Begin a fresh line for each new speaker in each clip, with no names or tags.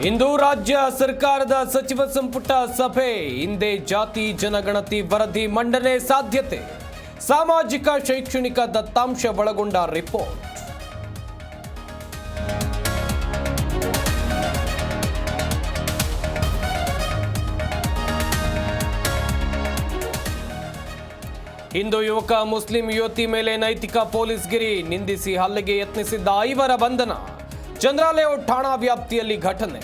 ಇಂದು ರಾಜ್ಯ ಸರ್ಕಾರದ ಸಚಿವ ಸಂಪುಟ ಸಭೆ. ಹಿಂದೆ ಜಾತಿ ಜನಗಣತಿ ವರದಿ ಮಂಡನೆ ಸಾಧ್ಯತೆ. ಸಾಮಾಜಿಕ ಶೈಕ್ಷಣಿಕ ದತ್ತಾಂಶ ಒಳಗೊಂಡ ರಿಪೋರ್ಟ್. ಹಿಂದೂ ಯುವಕ ಮುಸ್ಲಿಂ ಯುವತಿ ಮೇಲೆ ನೈತಿಕ ಪೊಲೀಸ್ಗಿರಿ ನಿಂದಿಸಿ ಹಲ್ಲೆಗೆ ಯತ್ನಿಸಿದ್ದ 5 ಬಂಧನ. ಚಂದ್ರಲೇಔಟ್ ಠಾಣಾ ವ್ಯಾಪ್ತಿಯಲ್ಲಿ ಘಟನೆ.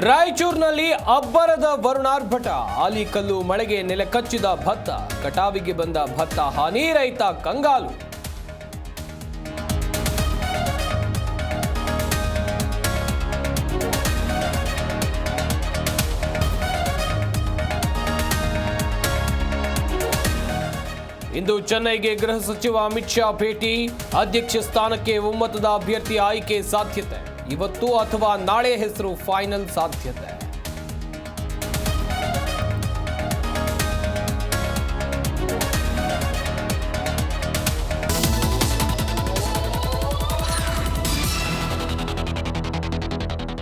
ರಾಯಚೂರಿನಲ್ಲಿ ಅಬ್ಬರದ ವರುಣಾರ್ಭಟ. ಆಲಿಕಲ್ಲು ಮಳೆಗೆ ನೆಲೆ ಕಚ್ಚಿದ ಭತ್ತ. ಕಟಾವಿಗೆ ಬಂದ ಭತ್ತ ಹಾನಿ, ರೈತ ಕಂಗಾಲು. ಇಂದು ಚೆನ್ನೈಗೆ ಗೃಹ ಸಚಿವ ಅಮಿತ್ ಶಾ ಭೇಟಿ. ಅಧ್ಯಕ್ಷ ಸ್ಥಾನಕ್ಕೆ ಒಮ್ಮತದ ಅಭ್ಯರ್ಥಿ ಆಯ್ಕೆ ಸಾಧ್ಯತೆ. ಇವತ್ತು ಅಥವಾ ನಾಳೆ ಹೆಸರು ಫೈನಲ್ ಸಾಧ್ಯತೆ.